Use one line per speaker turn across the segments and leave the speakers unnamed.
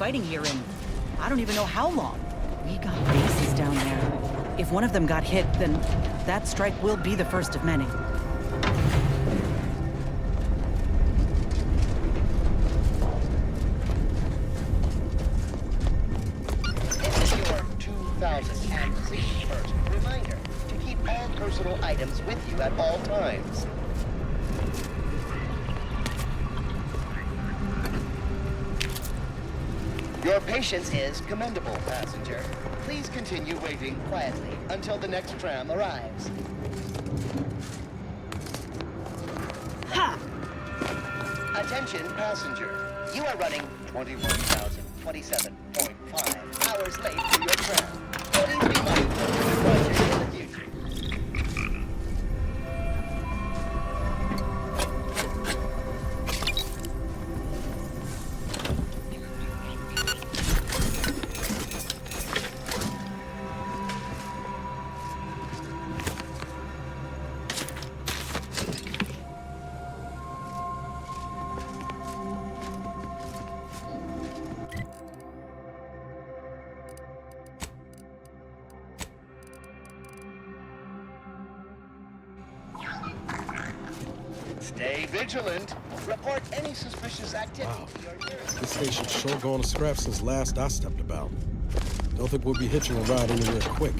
fighting here in... I don't even know how long. We got bases down there. If one of them got hit, then that strike will be the first of many.
This is your 2061st reminder to keep all personal items with you at all times. Your patience is commendable, passenger. Please continue waiting quietly until the next tram arrives.
Ha!
Attention, passenger. You are running 21,027.5 hours late for your tram. Please be mindful of your departure in the future. Stay vigilant. Report any suspicious activity to your nearest.
This station's sure going to scrap since last I stepped about. Don't think we'll be hitching a ride anywhere quick.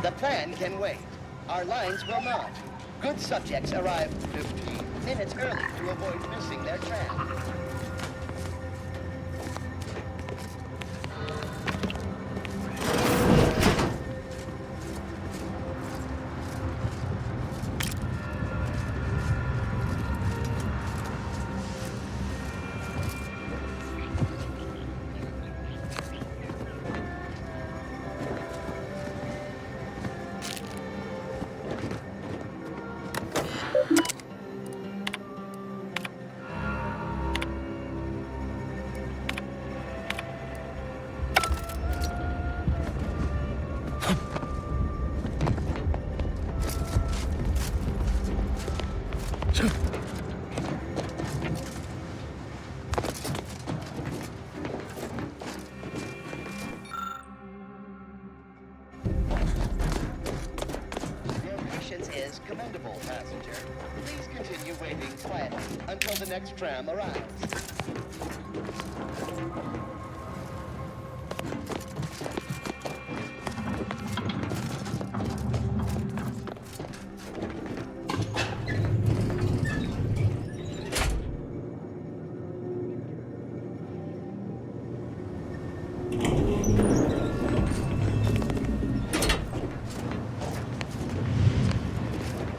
The plan can wait. Our lines will not. Good subjects arrive 15 minutes early to avoid missing their tram. Commendable, passenger. Please continue waiting quietly until the next tram arrives.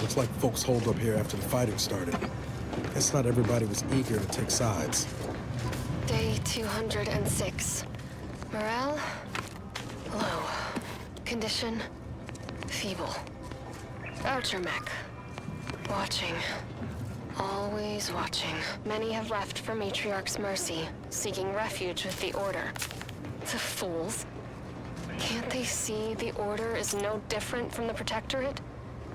Looks like folks holed up here after the fighting started. Guess not everybody was eager to take sides.
Day 206. Morale? Low. Condition? Feeble. Archer mech. Watching. Always watching. Many have left for Matriarch's mercy, seeking refuge with the Order. The fools. Can't they see the Order is no different from the Protectorate?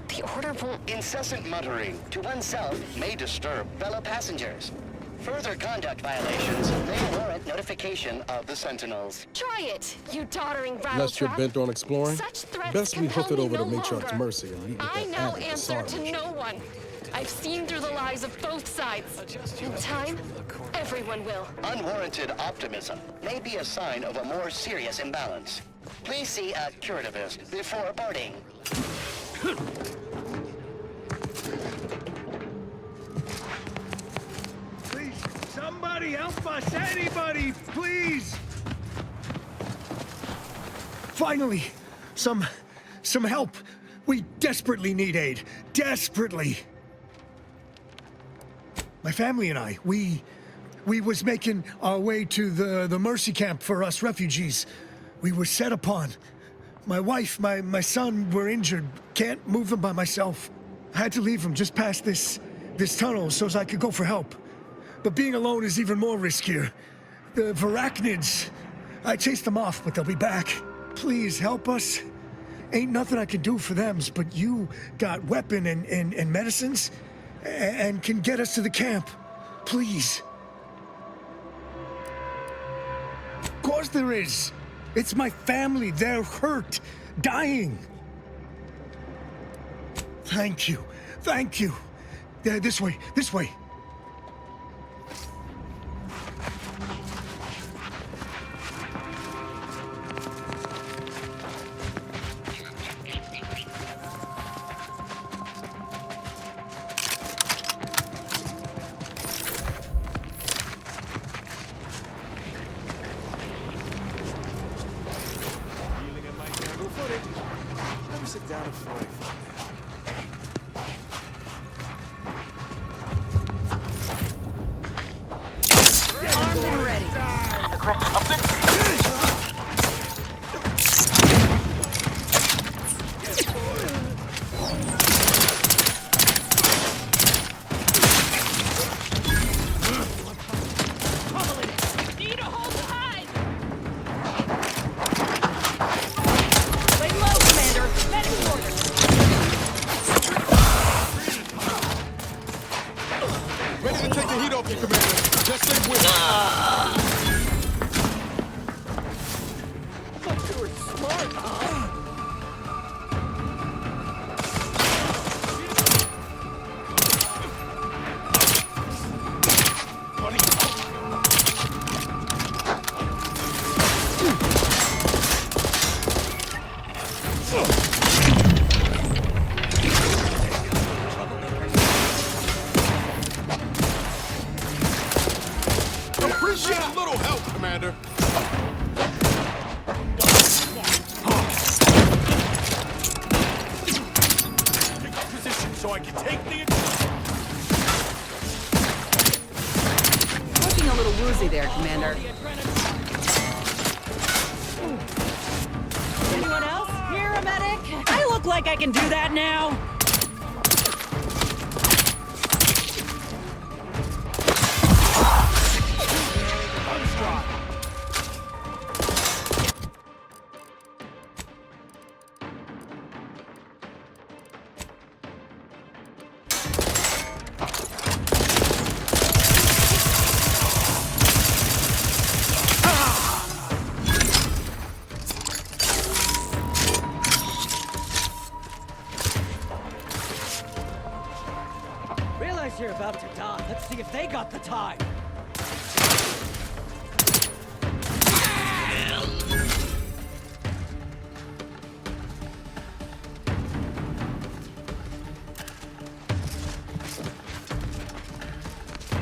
The Order won't...
Incessant muttering to oneself may disturb fellow passengers. Further conduct violations may warrant notification of the Sentinels.
Try it, you doddering rattletrap.
Unless you're bent on exploring,
Such threats
best we hoof it
compel me
over to
no
Matriarch's
longer.
mercy and meet with
I
that
now
addict
answer to
Sarge.
no one. I've seen through the lies of both sides. In time, everyone will.
Unwarranted optimism may be a sign of a more serious imbalance. Please see a curativist before boarding.
Please, somebody help us! Anybody, please! Finally, some help. We desperately need aid. Desperately. My family and I, we was making our way to the mercy camp for us refugees. We were set upon. My wife, my son were injured. Can't move them by myself. I had to leave them just past this tunnel so as I could go for help. But being alone is even more riskier. The Varachnids, I chased them off, but they'll be back. Please help us. Ain't nothing I can do for them, but you got weapon and medicines and can get us to the camp. Please. Of course there is. It's my family. They're hurt, dying. Thank you. Thank you. This way. This way.
I can do that now? You're about to die. Let's see if they got the time.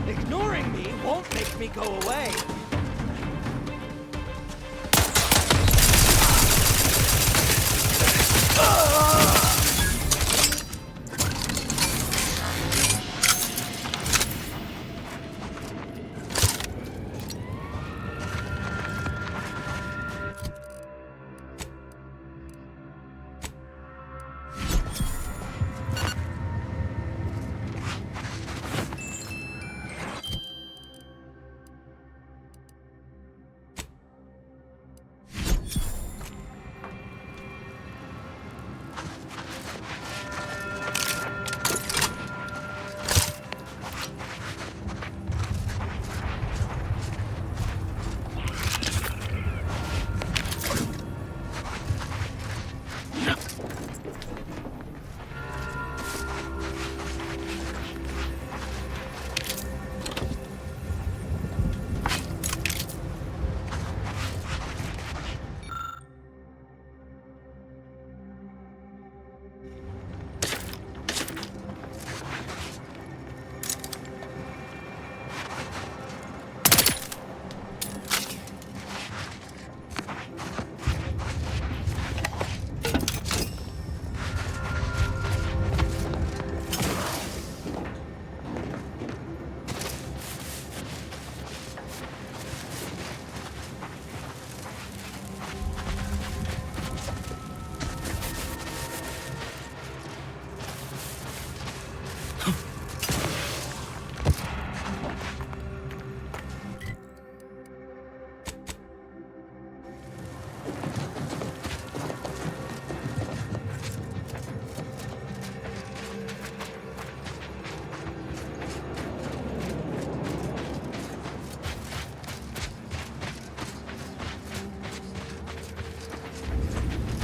Ignoring me won't make me go away.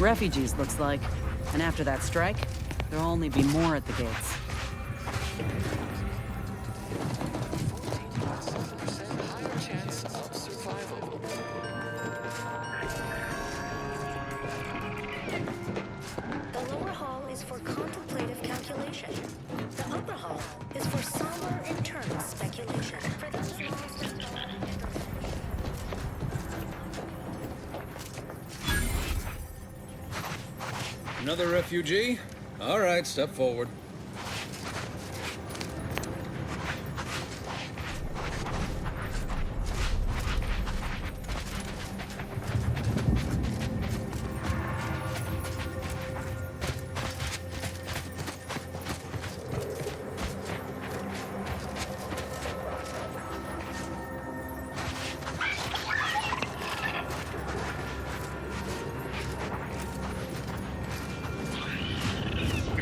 Refugees, looks like. And after that strike, there'll only be more at the gates.
Higher chance of survival.
The lower hall is for contemplative calculation. The upper hall is for somber internal speculation. For those lost in thought.
Another refugee? All right, step forward.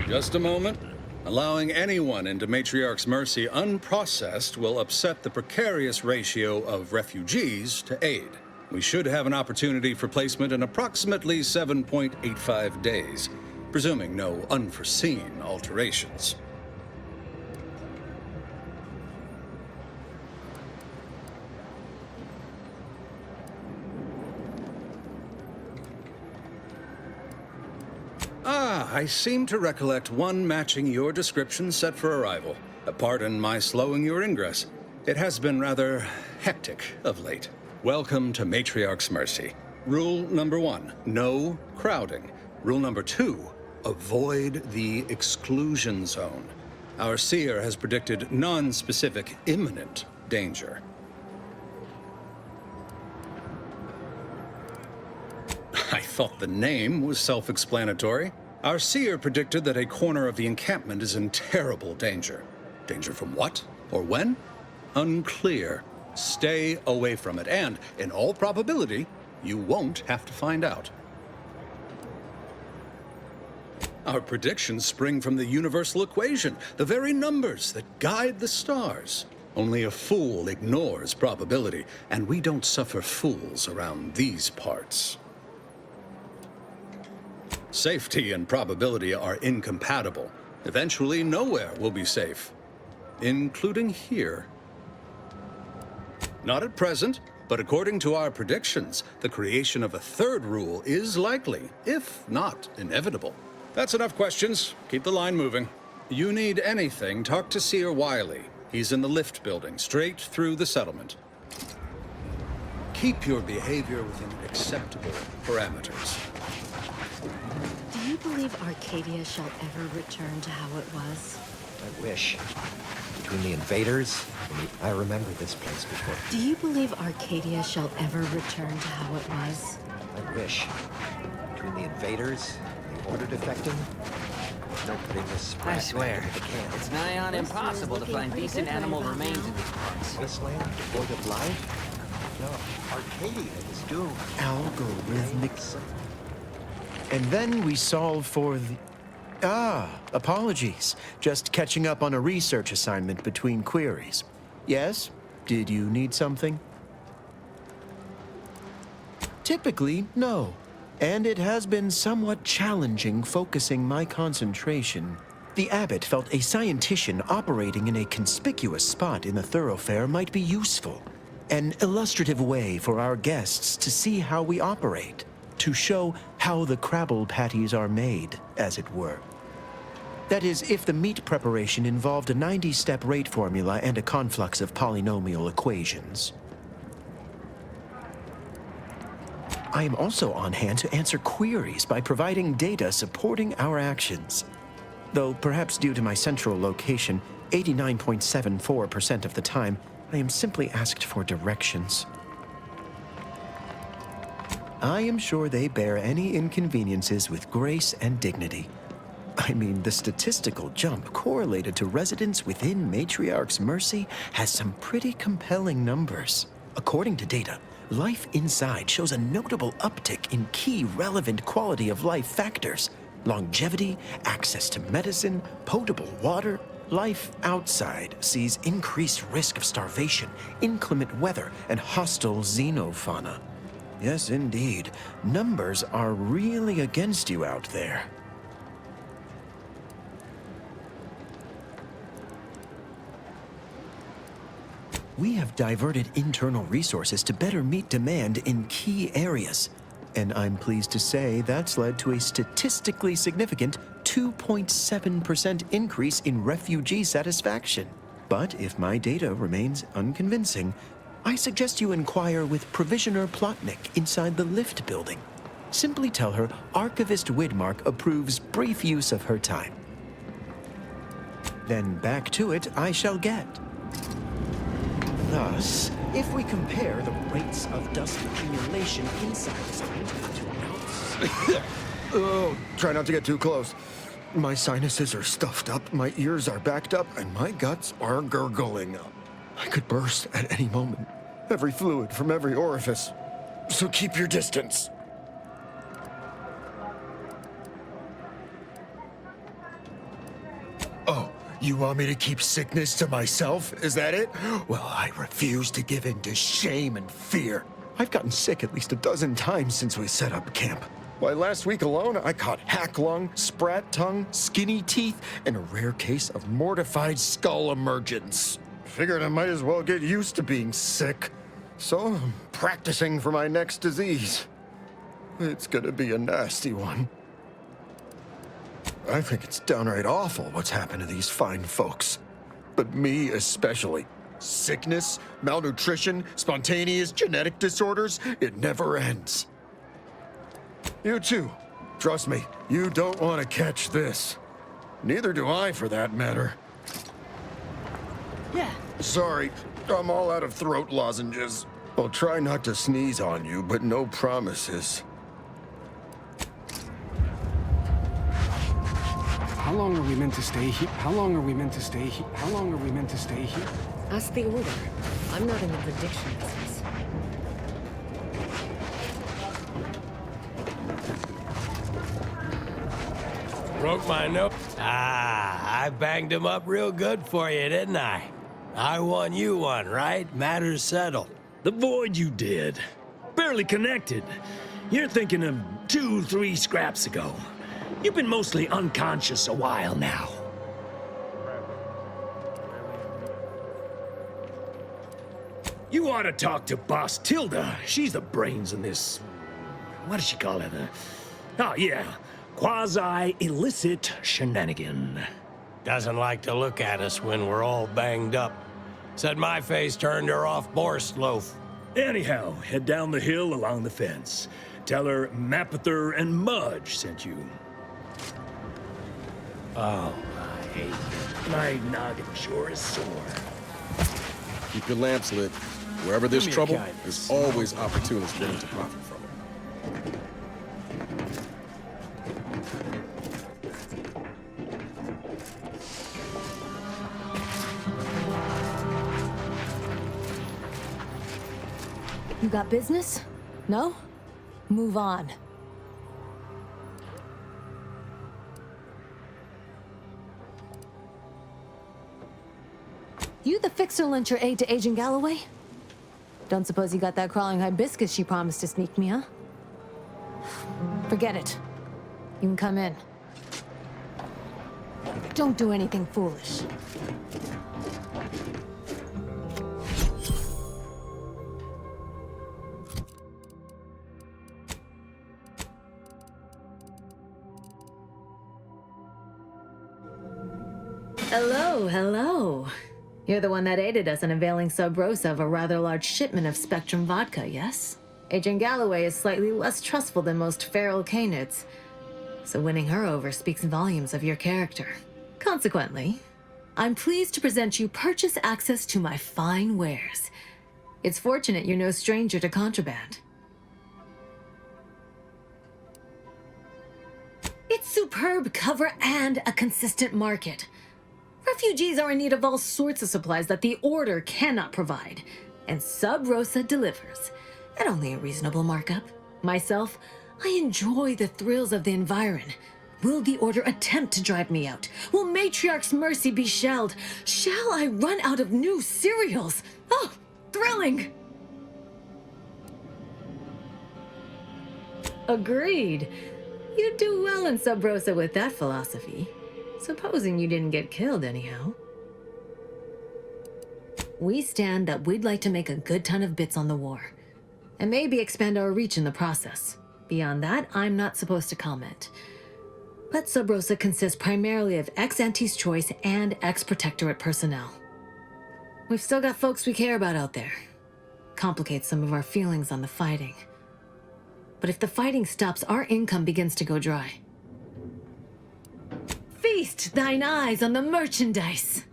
Just a moment. Allowing anyone into Matriarch's mercy unprocessed will upset the precarious ratio of refugees to aid. We should have an opportunity for placement in approximately 7.85 days, presuming no unforeseen alterations. I seem to recollect one matching your description set for arrival. Pardon my slowing your ingress. It has been rather hectic of late. Welcome to Matriarch's Mercy. Rule number 1, no crowding. Rule number 2, avoid the exclusion zone. Our seer has predicted non-specific imminent danger. I thought the name was self-explanatory. Our seer predicted that a corner of the encampment is in terrible danger. Danger from what? Or when? Unclear. Stay away from it, and, in all probability, you won't have to find out. Our predictions spring from the universal equation, the very numbers that guide the stars. Only a fool ignores probability, and we don't suffer fools around these parts. Safety and probability are incompatible. Eventually, nowhere will be safe, including here. Not at present, but according to our predictions, the creation of a third rule is likely, if not inevitable. That's enough questions. Keep the line moving. You need anything, talk to Seer Wiley. He's in the lift building, straight through the settlement. Keep your behavior within acceptable parameters.
Do you believe Arcadia shall ever return to how it was?
I wish. Between the invaders, I remember this place before.
Do you believe Arcadia shall ever return to how it was?
I wish. Between the invaders, the order defecting, no putting this
I swear, it's nigh on impossible to find decent animal remains in these parts.
This land devoid of life? No, Arcadia is doomed.
Algorithmic. And then we solve for the... apologies. Just catching up on a research assignment between queries. Yes? Did you need something? Typically, no. And it has been somewhat challenging focusing my concentration. The abbot felt a scientician operating in a conspicuous spot in the thoroughfare might be useful. An illustrative way for our guests to see how we operate. To show how the crabble patties are made, as it were. That is, if the meat preparation involved a 90-step rate formula and a conflux of polynomial equations. I am also on hand to answer queries by providing data supporting our actions. Though perhaps due to my central location, 89.74% of the time, I am simply asked for directions. I am sure they bear any inconveniences with grace and dignity. I mean, the statistical jump correlated to residents within Matriarch's Mercy has some pretty compelling numbers. According to data, life inside shows a notable uptick in key relevant quality of life factors. Longevity, access to medicine, potable water. Life outside sees increased risk of starvation, inclement weather, and hostile xenofauna. Yes, indeed. Numbers are really against you out there. We have diverted internal resources to better meet demand in key areas. And I'm pleased to say that's led to a statistically significant 2.7% increase in refugee satisfaction. But if my data remains unconvincing, I suggest you inquire with Provisioner Plotnik inside the lift building. Simply tell her Archivist Widmark approves brief use of her time. Then back to it I shall get. Thus, if we compare the rates of dust accumulation inside the site to outside...
Oh, try not to get too close. My sinuses are stuffed up, my ears are backed up, and my guts are gurgling. I could burst at any moment. Every fluid from every orifice. So keep your distance. Oh, you want me to keep sickness to myself? Is that it? Well, I refuse to give in to shame and fear. I've gotten sick at least a dozen times since we set up camp. Why, last week alone, I caught hack lung, sprat tongue, skinny teeth, and a rare case of mortified skull emergence. Figured I might as well get used to being sick. So I'm practicing for my next disease. It's gonna be a nasty one. I think it's downright awful what's happened to these fine folks. But me especially. Sickness, malnutrition, spontaneous genetic disorders, it never ends. You too. Trust me, you don't want to catch this. Neither do I, for that matter.
Yeah.
Sorry, I'm all out of throat lozenges. I'll try not to sneeze on you, but no promises.
How long are we meant to stay here? How long are we meant to stay here? How long are we meant to stay here?
Ask the Order. I'm not in the prediction business.
Broke my nose. Ah, I banged him up real good for you, didn't I? I won, you won, right? Matters settled.
The void you did. Barely connected. You're thinking of 2-3 scraps ago. You've been mostly unconscious a while now. You ought to talk to Boss Tilda. She's the brains in this... What does she call it? Oh, yeah. Quasi-illicit shenanigan.
Doesn't like to look at us when we're all banged up. Said my face turned her off Borscht loaf.
Anyhow, head down the hill along the fence. Tell her Mapother and Mudge sent you. Oh, I hate you. My noggin sure is sore.
Keep your lamps lit. Wherever there's
Give me a
trouble,
guide.
there's always opportunities willing to profit from it.
You got business? No? Move on. You the fixer lent your aid to Agent Galloway? Don't suppose you got that crawling hibiscus she promised to sneak me, huh? Forget it. You can come in. Don't do anything foolish. Hello, hello. You're the one that aided us in availing Sub Rosa of a rather large shipment of Spectrum vodka, yes? Agent Galloway is slightly less trustful than most feral canids, so winning her over speaks volumes of your character. Consequently, I'm pleased to present you purchase access to my fine wares. It's fortunate you're no stranger to contraband. It's superb cover and a consistent market. Refugees are in need of all sorts of supplies that the Order cannot provide, and Sub Rosa delivers, at only a reasonable markup. Myself, I enjoy the thrills of the environ. Will the Order attempt to drive me out? Will Matriarch's mercy be shelled? Shall I run out of new cereals? Oh, thrilling! Agreed. You'd do well in Sub Rosa with that philosophy. Supposing you didn't get killed anyhow. We stand that we'd like to make a good ton of bits on the war. And maybe expand our reach in the process. Beyond that, I'm not supposed to comment. But Sub Rosa consists primarily of ex-Ante's Choice and ex-Protectorate personnel. We've still got folks we care about out there. Complicates some of our feelings on the fighting. But if the fighting stops, our income begins to go dry. Feast thine eyes on the merchandise!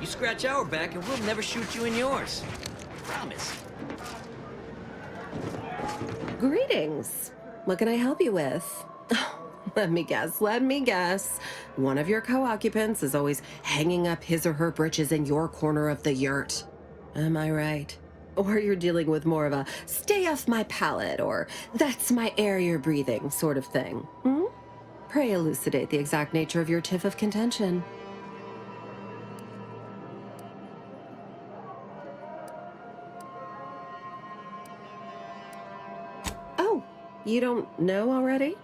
You scratch our back and we'll never shoot you in yours. Promise.
Greetings. What can I help you with? Let me guess. One of your co-occupants is always hanging up his or her britches in your corner of the yurt. Am I right? Or you're dealing with more of a stay off my palate or that's my air you're breathing sort of thing. Hmm? Pray elucidate the exact nature of your tiff of contention. You don't know already?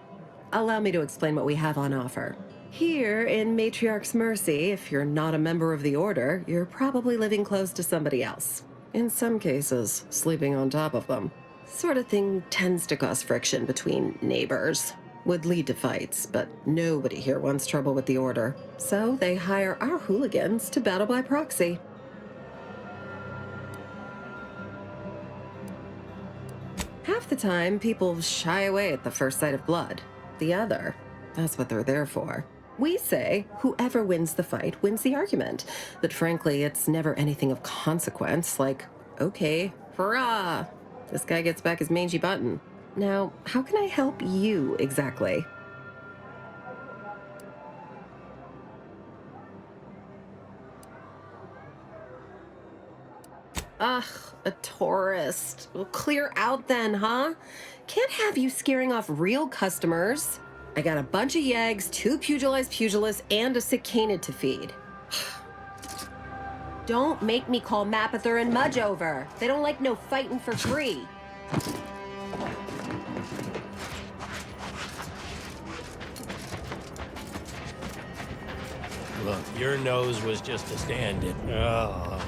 Allow me to explain what we have on offer. Here in Matriarch's Mercy, if you're not a member of the Order, you're probably living close to somebody else. In some cases, sleeping on top of them. Sort of thing tends to cause friction between neighbors. Would lead to fights, but nobody here wants trouble with the Order. So they hire our hooligans to battle by proxy. Half the time, people shy away at the first sight of blood. The other, that's what they're there for. We say whoever wins the fight wins the argument. But frankly, it's never anything of consequence, like, okay, hurrah! This guy gets back his mangy button. Now, how can I help you exactly? Ugh, a tourist. Well, clear out then, huh? Can't have you scaring off real customers. I got a bunch of yeggs, 2 pugilized pugilists, and a cicanid to feed. Don't make me call Mapother and Mudge over. They don't like no fighting for free.
Look, your nose was just a stand-in. Oh.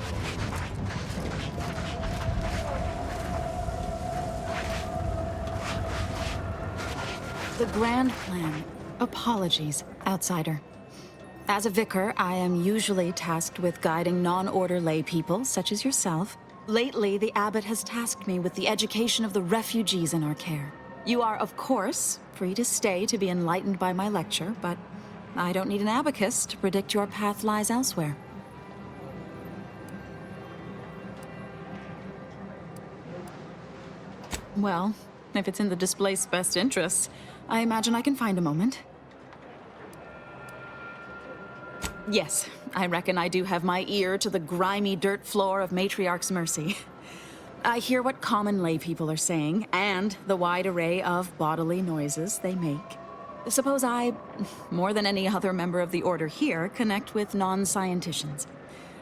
The grand plan. Apologies, outsider. As a vicar, I am usually tasked with guiding non-order lay people, such as yourself. Lately, the abbot has tasked me with the education of the refugees in our care. You are, of course, free to stay to be enlightened by my lecture, but I don't need an abacus to predict your path lies elsewhere. Well, if it's in the displaced's best interests, I imagine I can find a moment. Yes, I reckon I do have my ear to the grimy dirt floor of Matriarch's Mercy. I hear what common lay people are saying, and the wide array of bodily noises they make. Suppose I, more than any other member of the Order here, connect with non-scienticians.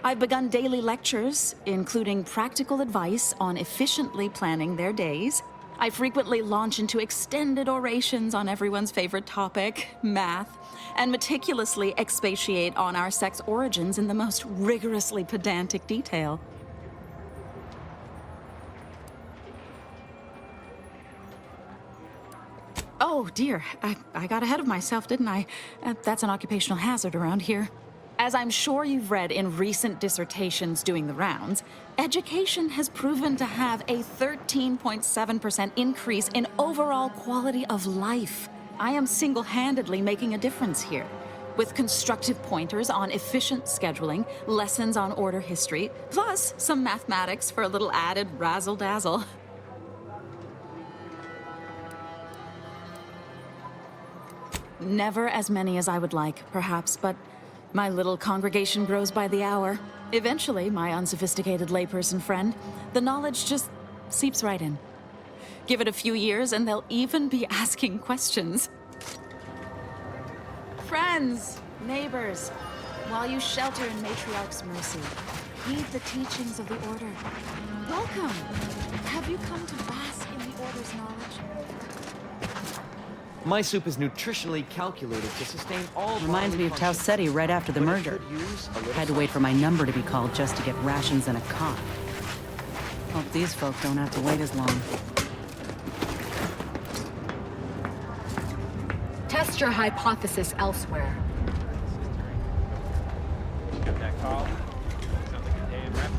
I've begun daily lectures, including practical advice on efficiently planning their days. I frequently launch into extended orations on everyone's favorite topic, math, and meticulously expatiate on our sex origins in the most rigorously pedantic detail. Oh, dear. I got ahead of myself, didn't I? That's an occupational hazard around here. As I'm sure you've read in recent dissertations doing the rounds, education has proven to have a 13.7% increase in overall quality of life. I am single-handedly making a difference here. With constructive pointers on efficient scheduling, lessons on order history, plus some mathematics for a little added razzle-dazzle. Never as many as I would like, perhaps, but my little congregation grows by the hour. Eventually, my unsophisticated layperson friend, the knowledge just seeps right in. Give it a few years and they'll even be asking questions. Friends, neighbors, while you shelter in Matriarch's mercy, heed the teachings of the Order. Welcome! Have you come to bask in the Order's knowledge?
My soup is nutritionally calculated to sustain all...
Reminds me of Tau Ceti right after the merger. Had to wait for my number to be called just to get rations and a cot. Hope these folk don't have to wait as long.
Test your hypothesis elsewhere.
Got that call? Sounds like a day in rep.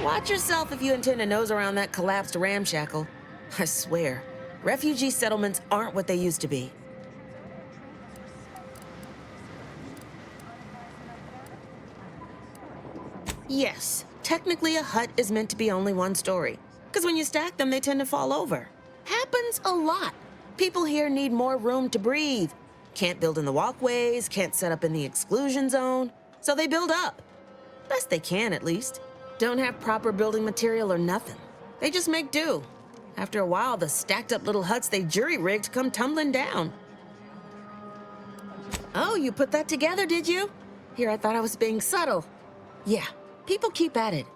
Watch yourself if you intend to nose around that collapsed ramshackle. I swear, refugee settlements aren't what they used to be. Yes, technically a hut is meant to be only one story. Because when you stack them, they tend to fall over. Happens a lot. People here need more room to breathe. Can't build in the walkways, can't set up in the exclusion zone. So they build up. Best they can, at least. Don't have proper building material or nothing. They just make do. After a while, the stacked up little huts they jury-rigged come tumbling down. Oh, you put that together, did you? Here, I thought I was being subtle. Yeah, people keep at it.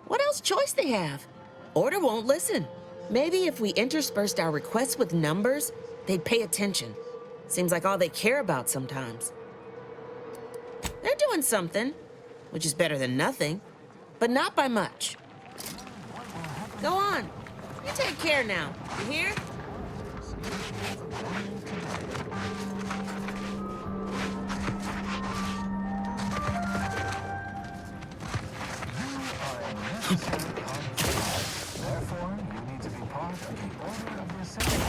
What else choice they have? Order won't listen. Maybe if we interspersed our requests with numbers, they'd pay attention. Seems like all they care about sometimes. They're doing something, which is better than nothing. But not by much. Go on. You take care now. You hear?
Therefore, you need to be part of the Order of the Ascension.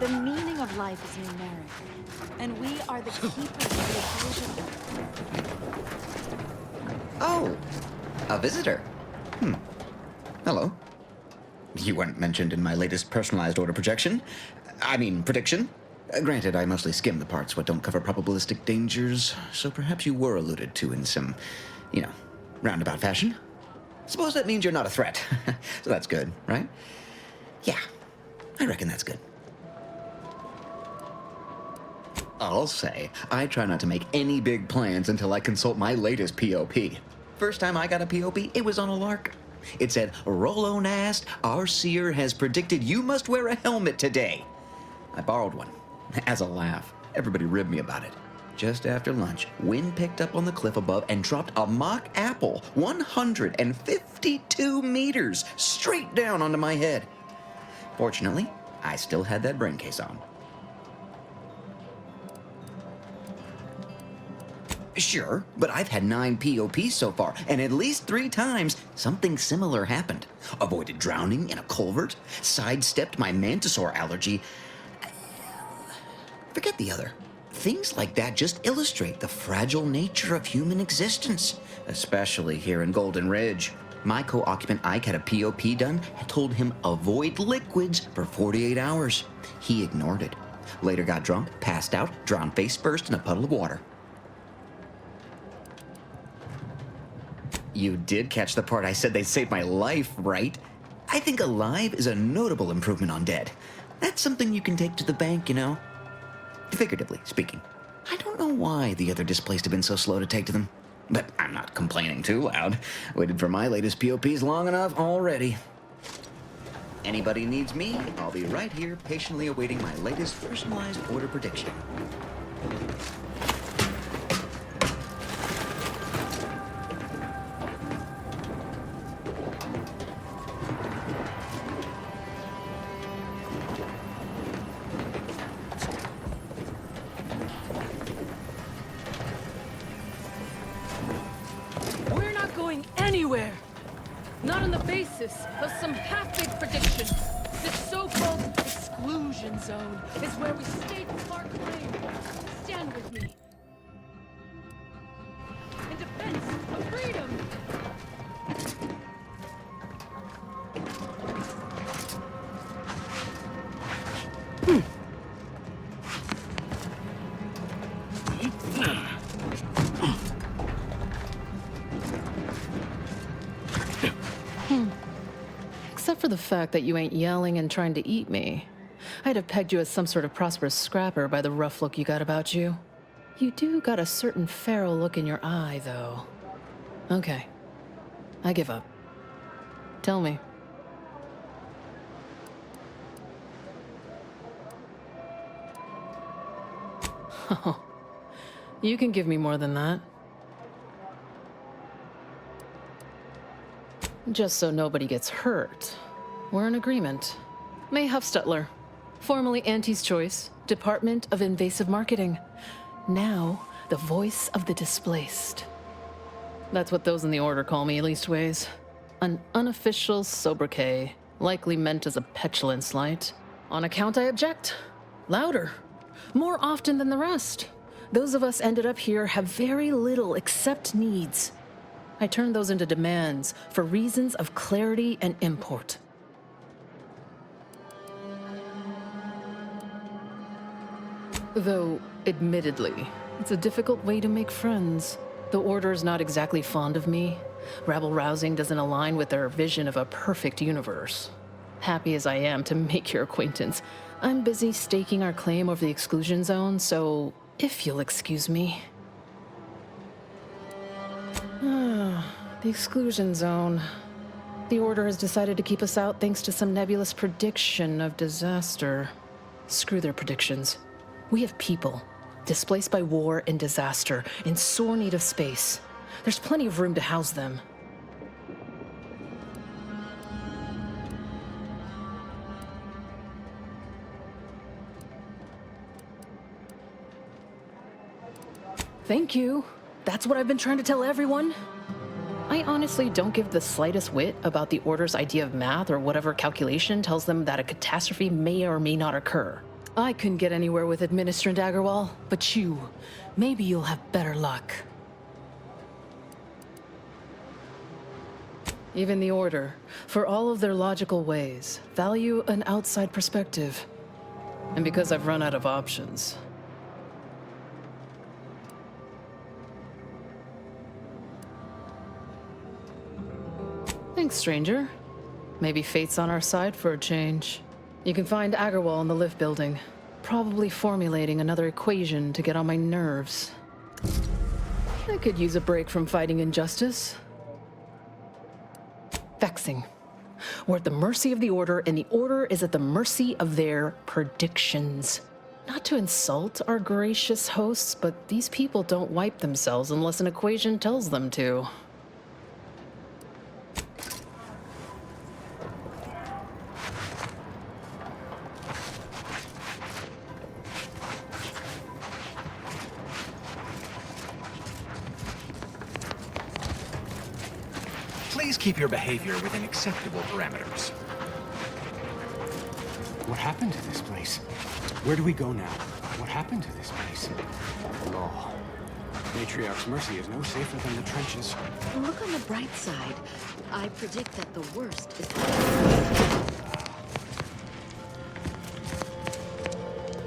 The meaning of life is numeric, and we are the keepers of the equation.
Oh, a visitor. Hello. You weren't mentioned in my latest personalized order projection. I mean, prediction. Granted, I mostly skim the parts what don't cover probabilistic dangers, so perhaps you were alluded to in some, roundabout fashion. Suppose that means you're not a threat. So that's good, right? Yeah, I reckon that's good. I'll say, I try not to make any big plans until I consult my latest POP. First time I got a POP, it was on a lark. It said, Rolo Nast, our seer has predicted you must wear a helmet today. I borrowed one, as a laugh. Everybody ribbed me about it. Just after lunch, wind picked up on the cliff above and dropped a mock apple 152 meters straight down onto my head. Fortunately, I still had that brain case on. Sure, but I've had 9 POPs so far, and at least 3 times something similar happened. Avoided drowning in a culvert, sidestepped my mantisaur allergy. Forget the other. Things like that just illustrate the fragile nature of human existence, especially here in Golden Ridge. My co-occupant Ike had a POP done and told him avoid liquids for 48 hours. He ignored it. Later got drunk, passed out, drowned face first in a puddle of water. You did catch the part I said they saved my life, right? I think alive is a notable improvement on dead. That's something you can take to the bank, Figuratively speaking. I don't know why the other displaced have been so slow to take to them. But I'm not complaining too loud. Waited for my latest POPs long enough already. Anybody needs me, I'll be right here patiently awaiting my latest personalized order prediction.
going anywhere. Not on the basis of some half-baked prediction. This so-called exclusion zone is where we stake our claim. Stand with me. In defense of freedom. Except for the fact that you ain't yelling and trying to eat me. I'd have pegged you as some sort of prosperous scrapper by the rough look you got about you. You do got a certain feral look in your eye, though. Okay. I give up. Tell me. Oh, you can give me more than that. Just so nobody gets hurt. We're in agreement. May Huffstutler, formerly Auntie's Choice, Department of Invasive Marketing. Now, the voice of the displaced. That's what those in the Order call me, leastways. An unofficial sobriquet, likely meant as a petulant slight. On account I object. Louder. More often than the rest. Those of us ended up here have very little except needs. I turn those into demands for reasons of clarity and import. Though, admittedly, it's a difficult way to make friends. The Order's not exactly fond of me. Rabble-rousing doesn't align with their vision of a perfect universe. Happy as I am to make your acquaintance, I'm busy staking our claim over the exclusion zone, so if you'll excuse me. The exclusion zone. The Order has decided to keep us out thanks to some nebulous prediction of disaster. Screw their predictions. We have people, displaced by war and disaster, in sore need of space. There's plenty of room to house them. Thank you. That's what I've been trying to tell everyone. I honestly don't give the slightest whit about the Order's idea of math or whatever calculation tells them that a catastrophe may or may not occur. I couldn't get anywhere with Administrant Agarwal, but you, maybe you'll have better luck. Even the Order, for all of their logical ways, value an outside perspective. And because I've run out of options. Thanks, stranger. Maybe fate's on our side for a change. You can find Agarwal in the lift building, probably formulating another equation to get on my nerves. I could use a break from fighting injustice. Vexing. We're at the mercy of the Order, and the Order is at the mercy of their predictions. Not to insult our gracious hosts, but these people don't wipe themselves unless an equation tells them to.
Please keep your behavior within acceptable parameters.
What happened to this place? Where do we go now? What happened to this place? Oh, Matriarch's Mercy is no safer than the trenches.
Look on the bright side. I predict that the worst is...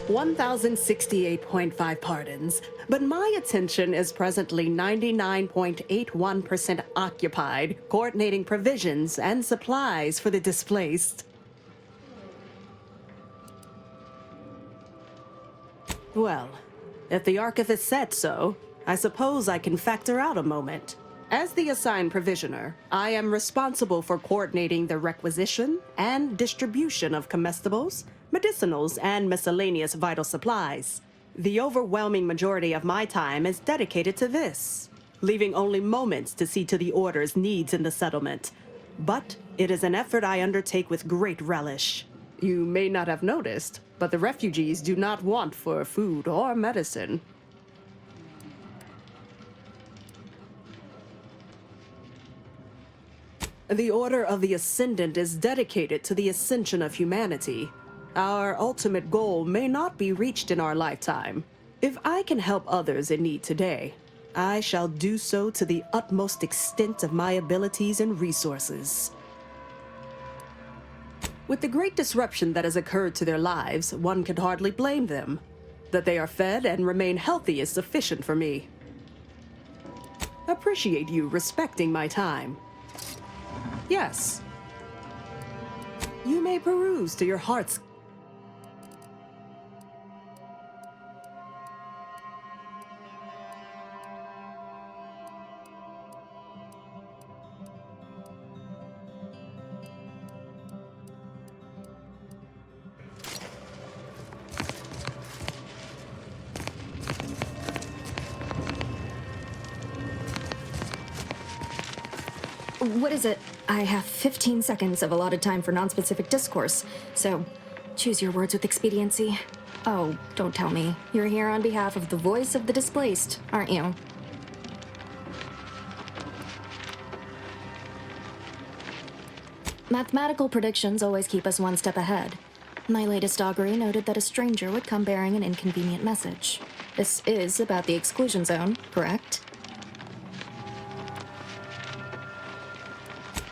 1,068.5 pardons, but my attention is presently 99.81% occupied, coordinating provisions and supplies for the displaced. Well, if the Archivist said so, I suppose I can factor out a moment. As the assigned provisioner, I am responsible for coordinating the requisition and distribution of comestibles, medicinals, and miscellaneous vital supplies. The overwhelming majority of my time is dedicated to this, leaving only moments to see to the Order's needs in the settlement. But it is an effort I undertake with great relish. You may not have noticed, but the refugees do not want for food or medicine. The Order of the Ascendant is dedicated to the ascension of humanity. Our ultimate goal may not be reached in our lifetime. If I can help others in need today, I shall do so to the utmost extent of my abilities and resources. With the great disruption that has occurred to their lives, one can hardly blame them. That they are fed and remain healthy is sufficient for me. Appreciate you respecting my time. Yes. You may peruse to your heart's...
What is it? I have 15 seconds of allotted time for non-specific discourse, so choose your words with expediency. Oh, don't tell me. You're here on behalf of the voice of the displaced, aren't you? Mathematical predictions always keep us one step ahead. My latest augury noted that a stranger would come bearing an inconvenient message. This is about the exclusion zone, correct?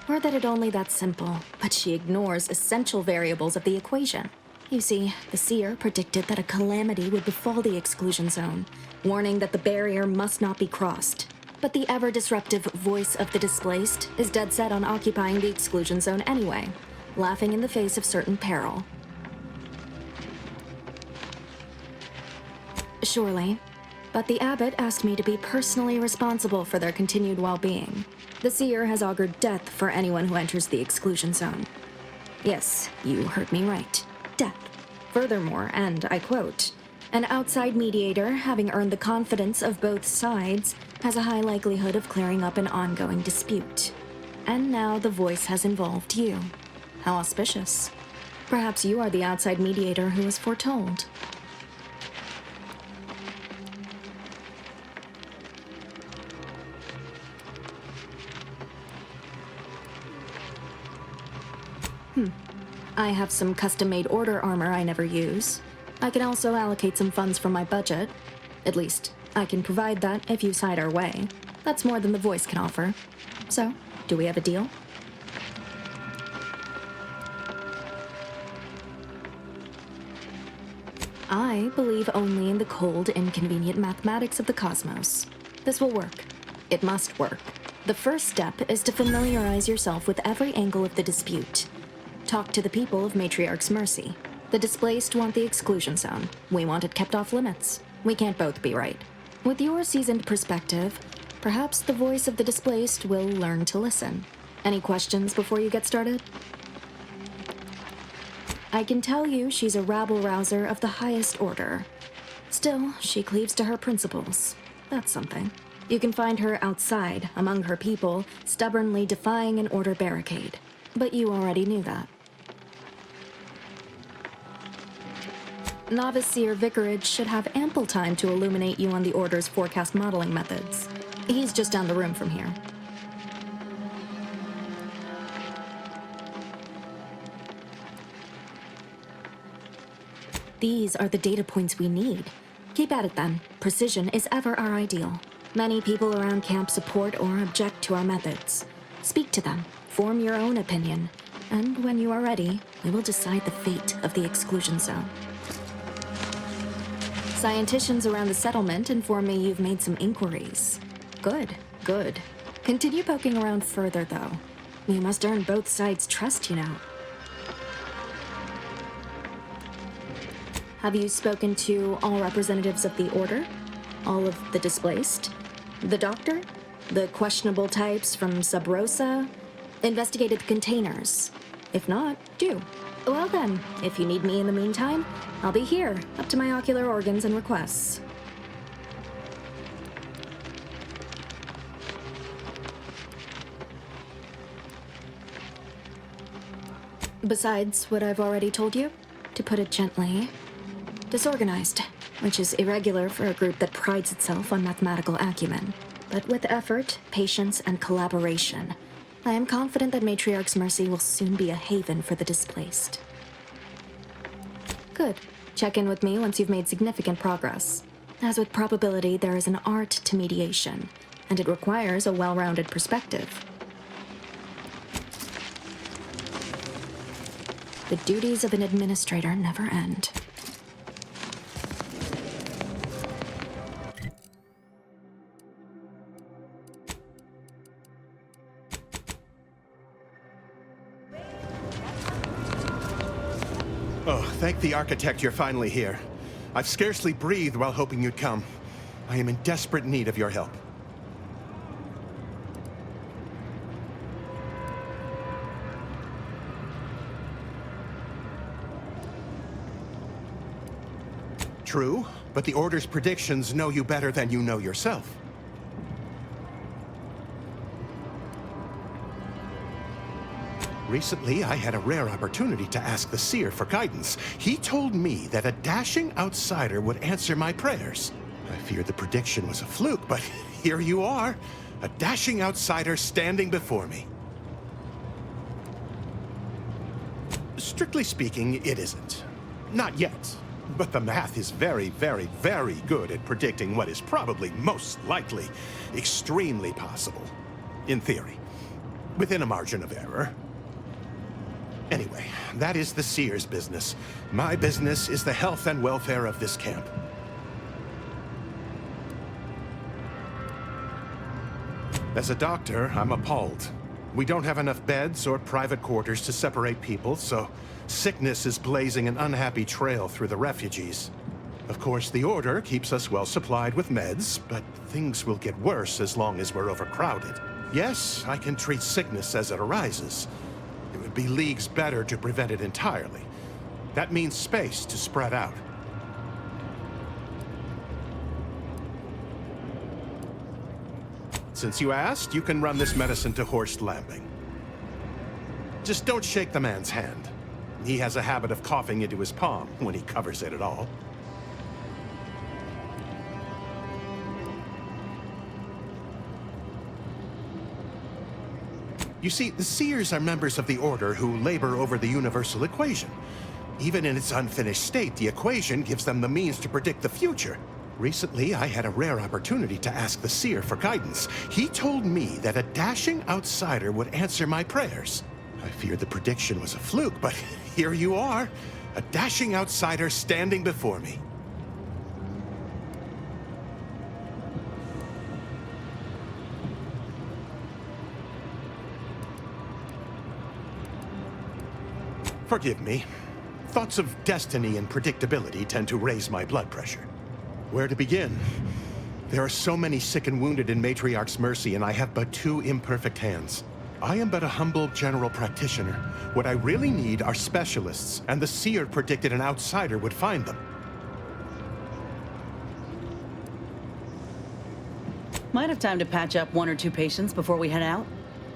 Or that it only that simple, but she ignores essential variables of the equation. You see, the seer predicted that a calamity would befall the exclusion zone, warning that the barrier must not be crossed. But the ever-disruptive voice of the displaced is dead set on occupying the exclusion zone anyway, laughing in the face of certain peril. Surely, but the abbot asked me to be personally responsible for their continued well-being. The seer has augured death for anyone who enters the exclusion zone. Yes, you heard me right. Death. Furthermore, and I quote, an outside mediator, having earned the confidence of both sides, has a high likelihood of clearing up an ongoing dispute. And now the voice has involved you. How auspicious. Perhaps you are the outside mediator who was foretold. I have some custom-made order armor I never use. I can also allocate some funds from my budget. At least, I can provide that if you side our way. That's more than the voice can offer. So, do we have a deal? I believe only in the cold, inconvenient mathematics of the cosmos. This will work. It must work. The first step is to familiarize yourself with every angle of the dispute. Talk to the people of Matriarch's Mercy. The displaced want the exclusion zone. We want it kept off limits. We can't both be right. With your seasoned perspective, perhaps the voice of the displaced will learn to listen. Any questions before you get started? I can tell you she's a rabble-rouser of the highest order. Still, she cleaves to her principles. That's something. You can find her outside, among her people, stubbornly defying an order barricade. But you already knew that. Novice Seer Vicarage should have ample time to illuminate you on the Order's forecast modeling methods. He's just down the room from here. These are the data points we need. Keep at it then. Precision is ever our ideal. Many people around camp support or object to our methods. Speak to them, form your own opinion, and when you are ready, we will decide the fate of the exclusion zone. Scienticians around the settlement inform me you've made some inquiries. Good, good. Continue poking around further, though. You must earn both sides' trust, you know. Have you spoken to all representatives of the Order? All of the displaced? The Doctor? The questionable types from Sub Rosa? Investigated the containers? If not, do. Well then, if you need me in the meantime, I'll be here, up to my ocular organs and requests. Besides what I've already told you, to put it gently, disorganized, which is irregular for a group that prides itself on mathematical acumen. But with effort, patience, and collaboration, I am confident that Matriarch's Mercy will soon be a haven for the displaced. Good. Check in with me once you've made significant progress. As with probability, there is an art to mediation, and it requires a well-rounded perspective. The duties of an administrator never end.
Oh, thank the architect you're finally here. I've scarcely breathed while hoping you'd come. I am in desperate need of your help. True, but the Order's predictions know you better than you know yourself. Recently, I had a rare opportunity to ask the Seer for guidance. He told me that a dashing outsider would answer my prayers. I feared the prediction was a fluke, but here you are, a dashing outsider standing before me. Strictly speaking, it isn't. Not yet. But the math is very, very, very good at predicting what is probably most likely extremely possible. In theory. Within a margin of error. Anyway, that is the Seer's business. My business is the health and welfare of this camp. As a doctor, I'm appalled. We don't have enough beds or private quarters to separate people, so sickness is blazing an unhappy trail through the refugees. Of course, the Order keeps us well supplied with meds, but things will get worse as long as we're overcrowded. Yes, I can treat sickness as it arises. It would be leagues better to prevent it entirely. That means space to spread out. Since you asked, you can run this medicine to Horst Lambing. Just don't shake the man's hand. He has a habit of coughing into his palm when he covers it at all. You see, the Seers are members of the Order who labor over the universal equation. Even in its unfinished state, the equation gives them the means to predict the future. Recently, I had a rare opportunity to ask the Seer for guidance. He told me that a dashing outsider would answer my prayers. I feared the prediction was a fluke, but here you are, a dashing outsider standing before me. Forgive me. Thoughts of destiny and predictability tend to raise my blood pressure. Where to begin? There are so many sick and wounded in Matriarch's Mercy, and I have but 2 imperfect hands. I am but a humble general practitioner. What I really need are specialists, and the Seer predicted an outsider would find them.
Might have time to patch up 1 or 2 patients before we head out.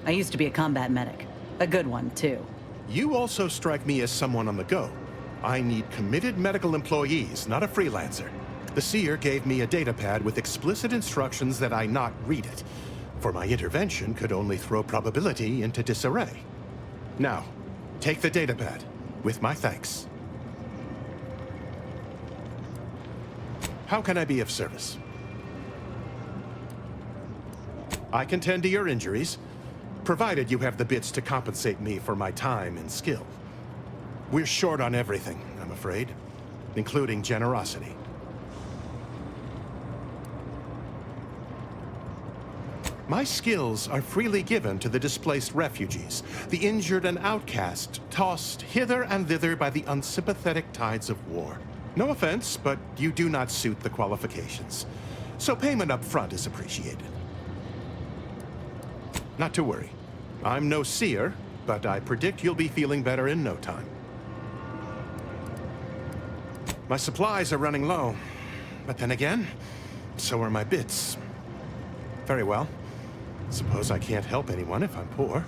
I used to be a combat medic. A good one, too.
You also strike me as someone on the go. I need committed medical employees, not a freelancer. The Seer gave me a datapad with explicit instructions that I not read it, for my intervention could only throw probability into disarray. Now, take the datapad, with my thanks. How can I be of service? I can tend to your injuries, provided you have the bits to compensate me for my time and skill. We're short on everything, I'm afraid, including generosity. My skills are freely given to the displaced refugees, the injured and outcast, tossed hither and thither by the unsympathetic tides of war. No offense, but you do not suit the qualifications. So payment up front is appreciated. Not to worry. I'm no seer, but I predict you'll be feeling better in no time. My supplies are running low, but then again, so are my bits. Very well. Suppose I can't help anyone if I'm poor.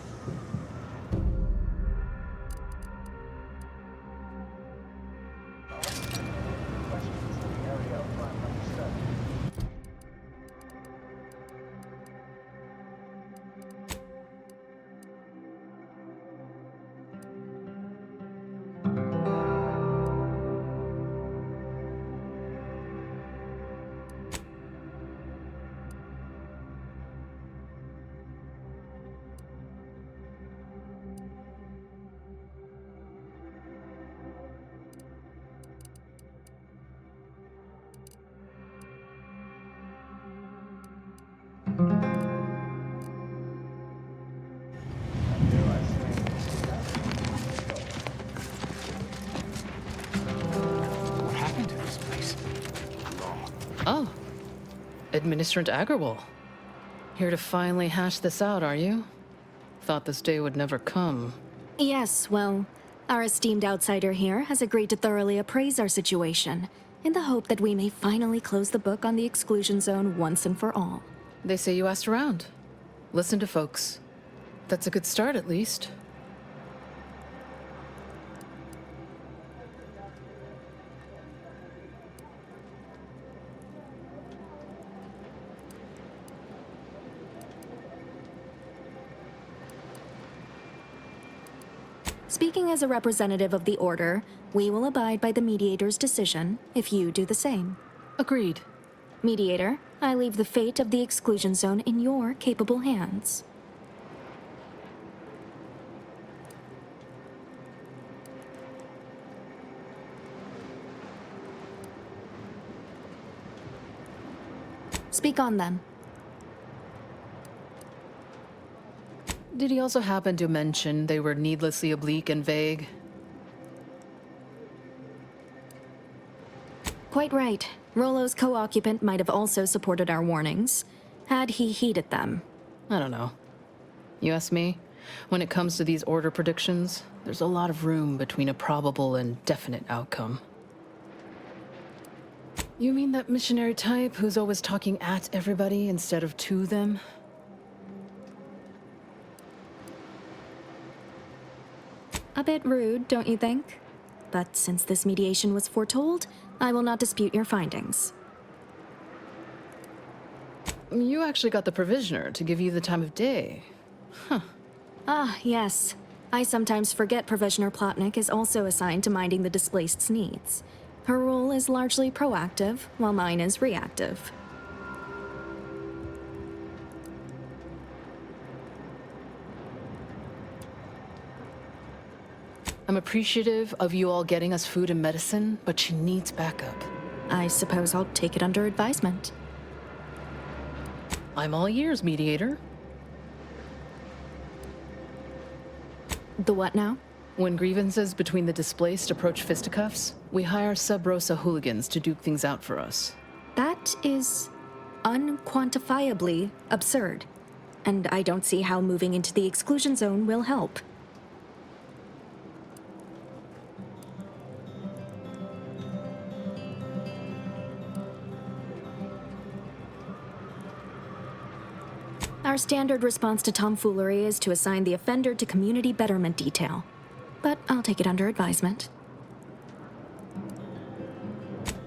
Administrant Agarwal. Here to finally hash this out, are you? Thought this day would never come.
Yes, well, our esteemed outsider here has agreed to thoroughly appraise our situation, in the hope that we may finally close the book on the exclusion zone once and for all.
They say you asked around. Listen to folks. That's a good start, at least.
Speaking as a representative of the Order, we will abide by the Mediator's decision if you do the same.
Agreed.
Mediator, I leave the fate of the exclusion zone in your capable hands. Speak on then.
Did he also happen to mention they were needlessly oblique and vague?
Quite right. Rollo's co-occupant might have also supported our warnings, had he heeded them.
I don't know. You ask me? When it comes to these Order predictions, there's a lot of room between a probable and definite outcome. You mean that missionary type who's always talking at everybody instead of to them?
A bit rude, don't you think? But since this mediation was foretold, I will not dispute your findings.
You actually got the Provisioner to give you the time of day. Huh.
Ah, yes. I sometimes forget Provisioner Plotnik is also assigned to minding the displaced's needs. Her role is largely proactive, while mine is reactive.
I'm appreciative of you all getting us food and medicine, but she needs backup.
I suppose I'll take it under advisement.
I'm all ears, Mediator.
The what now?
When grievances between the displaced approach fisticuffs, we hire Sub Rosa hooligans to duke things out for us.
That is unquantifiably absurd. And I don't see how moving into the exclusion zone will help. Our standard response to tomfoolery is to assign the offender to community betterment detail. But I'll take it under advisement.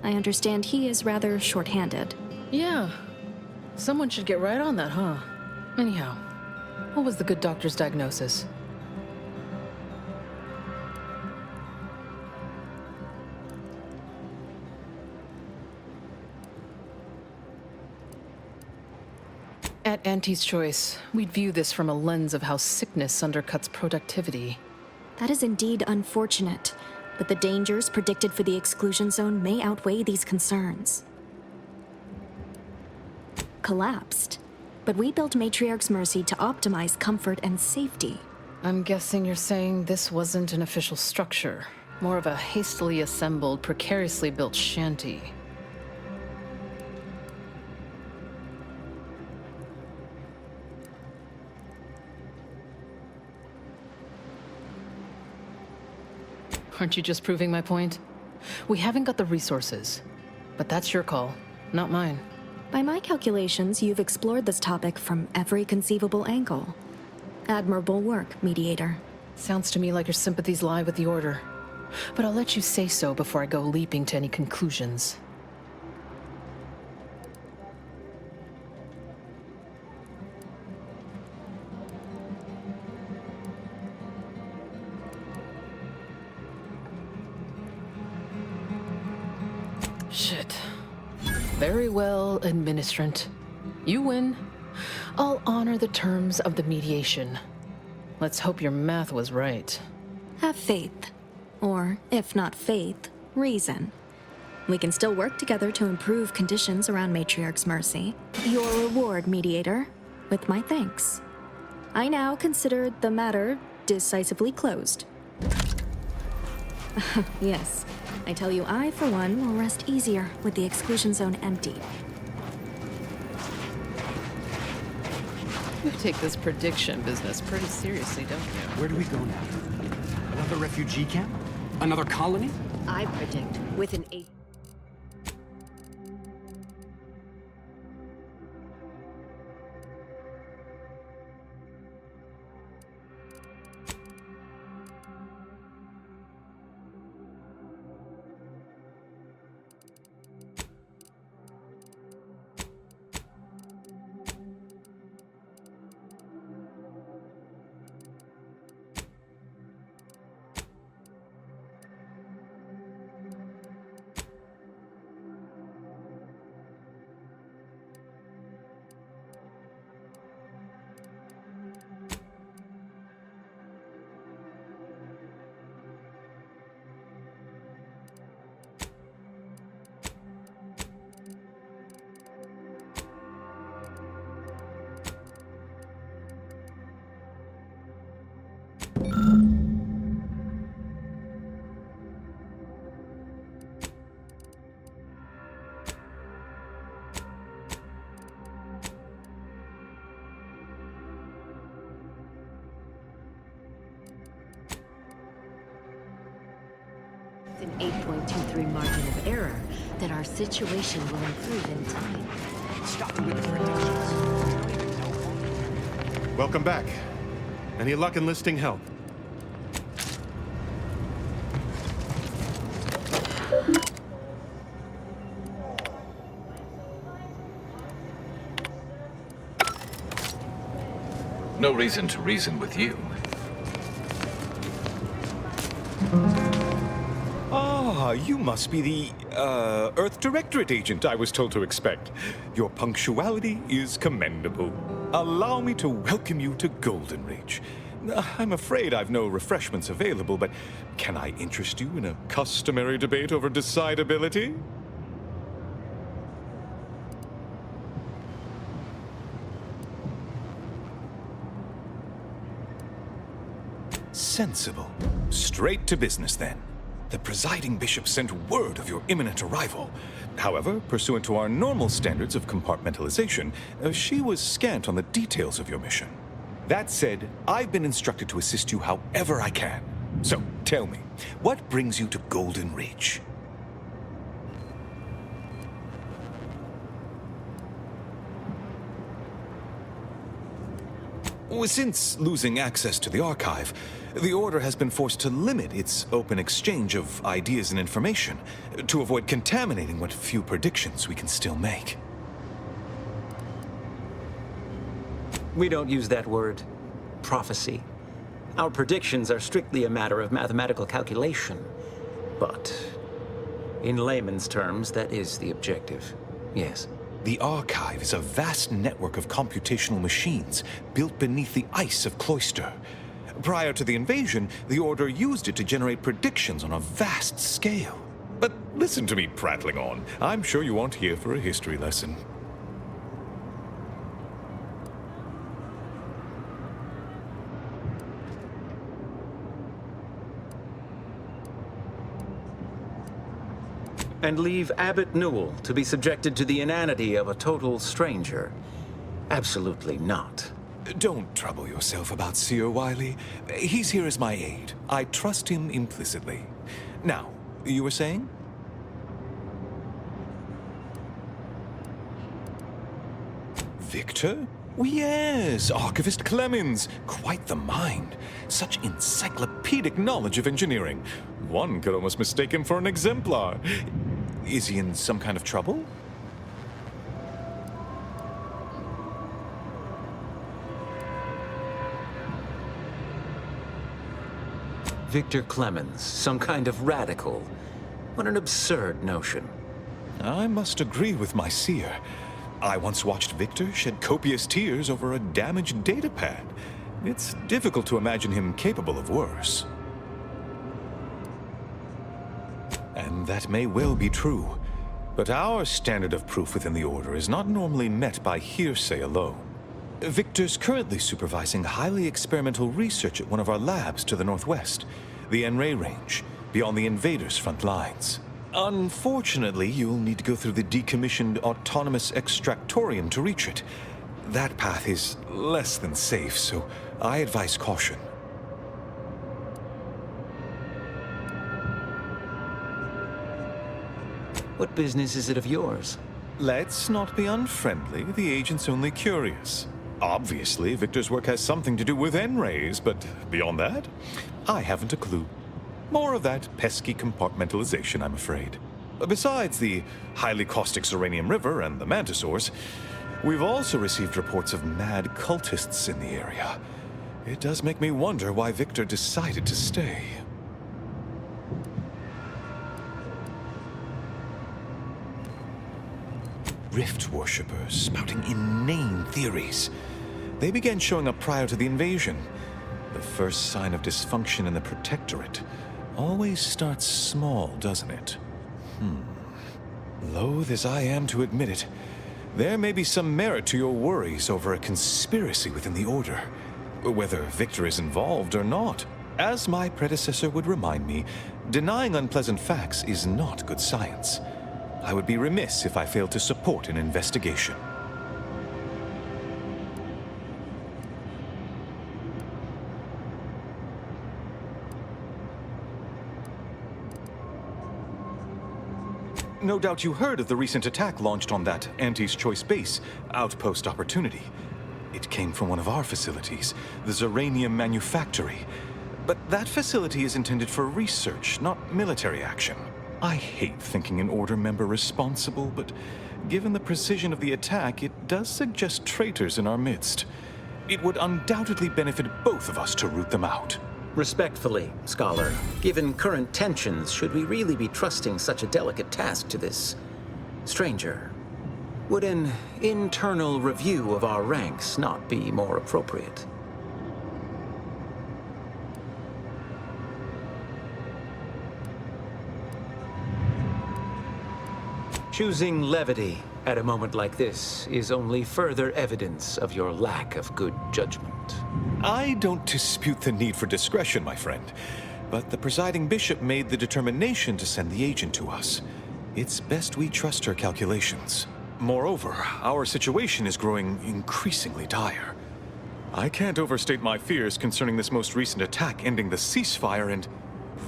I understand he is rather short-handed.
Yeah. Someone should get right on that, huh? Anyhow, what was the good doctor's diagnosis? At Auntie's Choice, we'd view this from a lens of how sickness undercuts productivity.
That is indeed unfortunate, but the dangers predicted for the exclusion zone may outweigh these concerns. Collapsed, but we built Matriarch's Mercy to optimize comfort and safety.
I'm guessing you're saying this wasn't an official structure, more of a hastily assembled, precariously built shanty. Aren't you just proving my point? We haven't got the resources, but that's your call, not mine.
By my calculations, you've explored this topic from every conceivable angle. Admirable work, Mediator.
Sounds to me like your sympathies lie with the Order, but I'll let you say so before I go leaping to any conclusions. Shit. Very well, Administrant. You win. I'll honor the terms of the mediation. Let's hope your math was right.
Have faith. Or, if not faith, reason. We can still work together to improve conditions around Matriarch's Mercy. Your reward, Mediator, with my thanks. I now consider the matter decisively closed. Yes. I tell you, I, for one, will rest easier with the exclusion zone emptied.
You take this prediction business pretty seriously, don't you?
Where do we go now? Another refugee camp? Another colony?
I predict with an 8. An 8.23 margin of error, that our situation will improve in time.
Stop with the predictions.
Welcome back. Any luck enlisting help?
No reason to reason with you.
Ah, you must be the, Earth Directorate agent I was told to expect. Your punctuality is commendable. Allow me to welcome you to Golden Ridge. I'm afraid I've no refreshments available, but can I interest you in a customary debate over decidability? Sensible. Straight to business, then. The presiding bishop sent word of your imminent arrival. However, pursuant to our normal standards of compartmentalization, she was scant on the details of your mission. That said, I've been instructed to assist you however I can. So, tell me, what brings you to Golden Ridge? Since losing access to the archive, the Order has been forced to limit its open exchange of ideas and information to avoid contaminating what few predictions we can still make.
We don't use that word, prophecy. Our predictions are strictly a matter of mathematical calculation. But, in layman's terms, that is the objective, yes.
The archive is a vast network of computational machines built beneath the ice of Cloister. Prior to the invasion, the Order used it to generate predictions on a vast scale. But listen to me prattling on. I'm sure you aren't here for a history lesson.
And leave Abbot Newell to be subjected to the inanity of a total stranger. Absolutely not.
Don't trouble yourself about Seer Wiley. He's here as my aide. I trust him implicitly. Now, you were saying? Victor? Oh, yes, Archivist Clemens. Quite the mind. Such encyclopedic knowledge of engineering. One could almost mistake him for an exemplar. Is he in some kind of trouble?
Victor Clemens, some kind of radical. What an absurd notion.
I must agree with my seer. I once watched Victor shed copious tears over a damaged datapad. It's difficult to imagine him capable of worse. And that may well be true. But our standard of proof within the Order is not normally met by hearsay alone. Victor's currently supervising highly experimental research at one of our labs to the northwest, the N-Ray Range, beyond the invaders' front lines. Unfortunately, you'll need to go through the decommissioned autonomous extractorium to reach it. That path is less than safe, so I advise caution.
What business is it of yours?
Let's not be unfriendly. The agent's only curious. Obviously, Victor's work has something to do with N-rays, but beyond that, I haven't a clue. More of that pesky compartmentalization, I'm afraid. Besides the highly caustic Zeranium River and the Mantisaurs, we've also received reports of mad cultists in the area. It does make me wonder why Victor decided to stay. Rift worshippers spouting inane theories. They began showing up prior to the invasion. The first sign of dysfunction in the Protectorate always starts small, doesn't it? Loath as I am to admit it, there may be some merit to your worries over a conspiracy within the Order, whether Victor is involved or not. As my predecessor would remind me, denying unpleasant facts is not good science. I would be remiss if I failed to support an investigation. No doubt you heard of the recent attack launched on that Auntie's Choice base, Outpost Opportunity. It came from one of our facilities, the Zeranium Manufactory. But that facility is intended for research, not military action. I hate thinking an Order member responsible, but given the precision of the attack, it does suggest traitors in our midst. It would undoubtedly benefit both of us to root them out.
Respectfully, Scholar, given current tensions, should we really be trusting such a delicate task to this stranger? Would an internal review of our ranks not be more appropriate? Choosing levity at a moment like this is only further evidence of your lack of good judgment.
I don't dispute the need for discretion, my friend, but the presiding bishop made the determination to send the agent to us. It's best we trust her calculations. Moreover, our situation is growing increasingly dire. I can't overstate my fears concerning this most recent attack ending the ceasefire and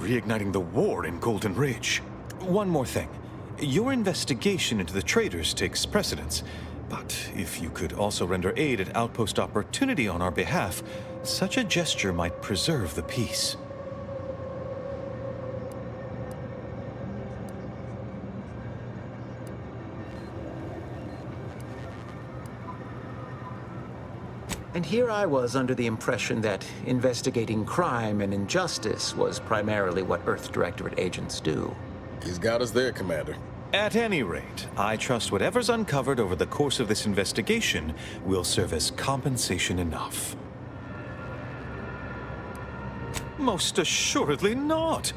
reigniting the war in Golden Ridge. One more thing. Your investigation into the traitors takes precedence, but if you could also render aid at Outpost Opportunity on our behalf, such a gesture might preserve the peace.
And here I was under the impression that investigating crime and injustice was primarily what Earth Directorate agents do.
He's got us there, Commander.
At any rate, I trust whatever's uncovered over the course of this investigation will serve as compensation enough. Most assuredly not.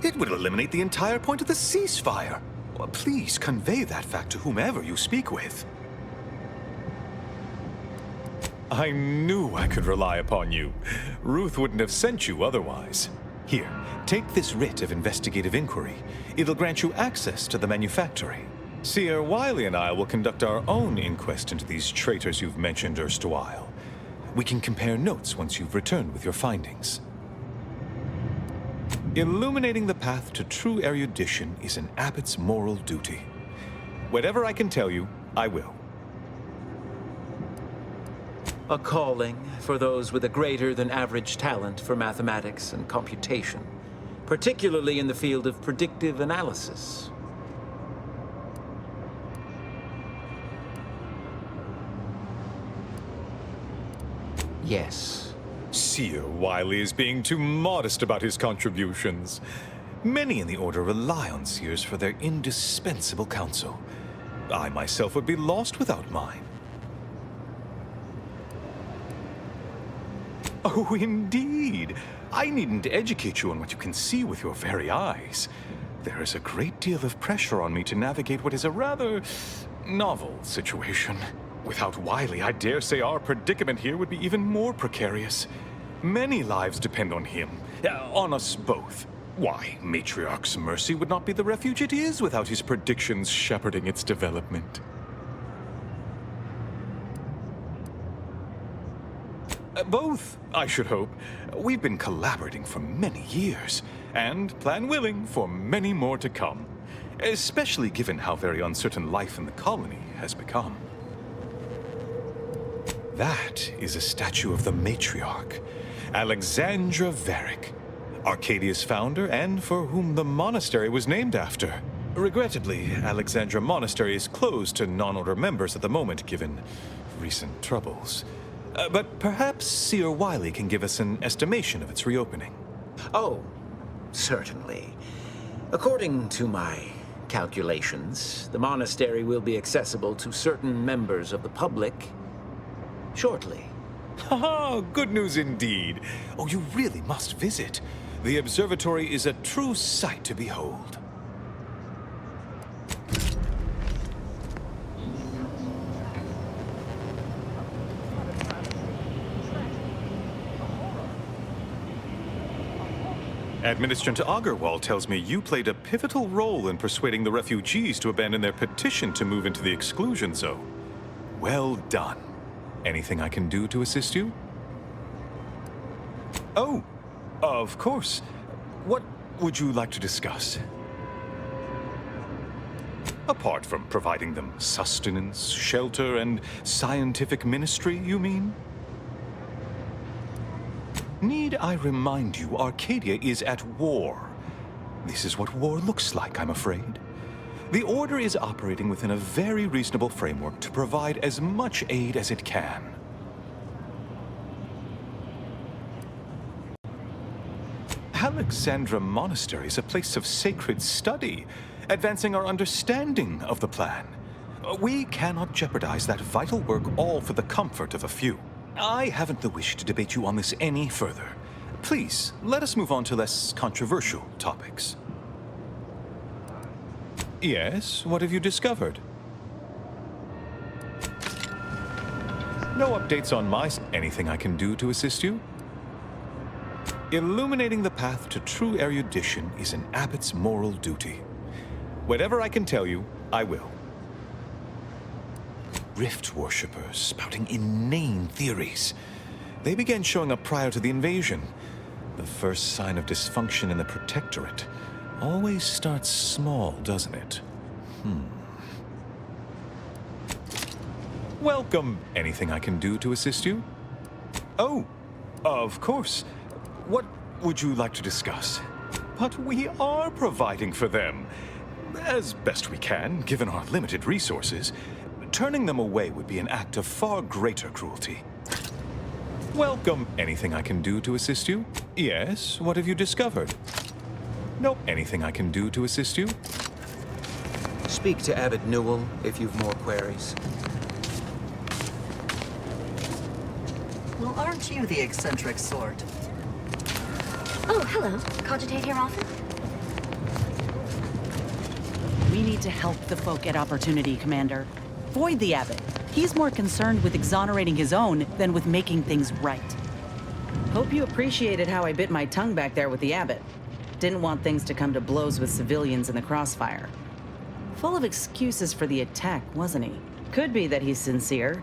It would eliminate the entire point of the ceasefire. Well, please convey that fact to whomever you speak with. I knew I could rely upon you. Ruth wouldn't have sent you otherwise. Here, take this writ of investigative inquiry. It'll grant you access to the manufactory. Seer Wiley and I will conduct our own inquest into these traitors you've mentioned erstwhile. We can compare notes once you've returned with your findings. Illuminating the path to true erudition is an abbot's moral duty. Whatever I can tell you, I will.
A calling for those with a greater than average talent for mathematics and computation, particularly in the field of predictive analysis. Yes.
Seer Wiley is being too modest about his contributions. Many in the Order rely on Seers for their indispensable counsel. I myself would be lost without mine. Oh, indeed. I needn't educate you on what you can see with your very eyes. There is a great deal of pressure on me to navigate what is a rather novel situation. Without Wiley, I dare say our predicament here would be even more precarious. Many lives depend on him, on us both. Why, Matriarch's Mercy would not be the refuge it is without his predictions shepherding its development. Both, I should hope. We've been collaborating for many years, and, plan willing, for many more to come. Especially given how very uncertain life in the colony has become. That is a statue of the matriarch, Alexandra Varick, Arcadia's founder and for whom the monastery was named after. Regrettably, Alexandra Monastery is closed to non-order members at the moment, given recent troubles. But perhaps Seer Wiley can give us an estimation of its reopening.
Oh, certainly. According to my calculations, the monastery will be accessible to certain members of the public shortly.
Haha, good news indeed. Oh, you really must visit. The observatory is a true sight to behold. Administrator Agarwal tells me you played a pivotal role in persuading the refugees to abandon their petition to move into the exclusion zone. Well done. Anything I can do to assist you? Oh, of course. What would you like to discuss? Apart from providing them sustenance, shelter, and scientific ministry, you mean? Need I remind you, Arcadia is at war. This is what war looks like, I'm afraid. The Order is operating within a very reasonable framework to provide as much aid as it can. Alexandra Monastery is a place of sacred study, advancing our understanding of the plan. We cannot jeopardize that vital work all for the comfort of a few. I haven't the wish to debate you on this any further. Please, let us move on to less controversial topics. Yes, what have you discovered? No updates on my... Anything I can do to assist you? Illuminating the path to true erudition is an abbot's moral duty. Whatever I can tell you, I will. Rift worshippers spouting inane theories. They began showing up prior to the invasion. The first sign of dysfunction in the Protectorate always starts small, doesn't it? Welcome. Anything I can do to assist you? Oh, of course. What would you like to discuss? But we are providing for them. As best we can, given our limited resources. Turning them away would be an act of far greater cruelty. Welcome. Anything I can do to assist you? Yes, what have you discovered? Nope. Anything I can do to assist you?
Speak to Abbot Newell if you've more queries.
Well, aren't you the eccentric sort?
Oh, hello. Cogitate here often?
We need to help the folk get opportunity, Commander. Void the Abbot. He's more concerned with exonerating his own than with making things right. Hope you appreciated how I bit my tongue back there with the Abbot. Didn't want things to come to blows with civilians in the crossfire. Full of excuses for the attack, wasn't he? Could be that he's sincere.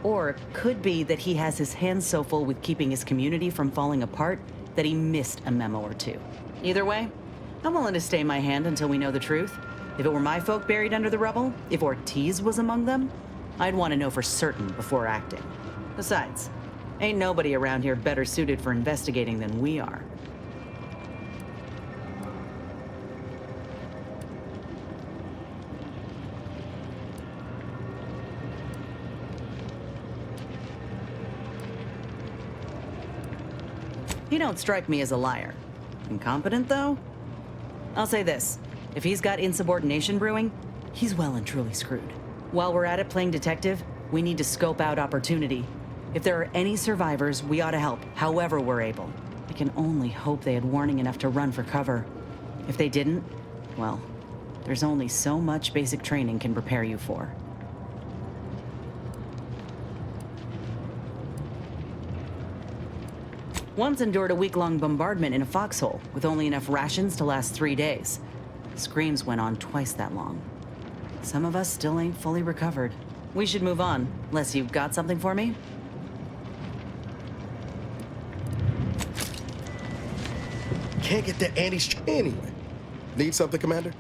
Or it could be that he has his hands so full with keeping his community from falling apart that he missed a memo or two. Either way, I'm willing to stay my hand until we know the truth. If it were my folk buried under the rubble, if Ortiz was among them, I'd want to know for certain before acting. Besides, ain't nobody around here better suited for investigating than we are. He don't strike me as a liar. Incompetent, though? I'll say this. If he's got insubordination brewing, he's well and truly screwed. While we're at it playing detective, we need to scope out opportunity. If there are any survivors, we ought to help, however we're able. I can only hope they had warning enough to run for cover. If they didn't, well, there's only so much basic training can prepare you for. Once endured a week-long bombardment in a foxhole with only enough rations to last 3 days. Screams went on twice that long. Some of us still ain't fully recovered. We should move on, unless you've got something for me?
can't get that anyway. Need something, Commander?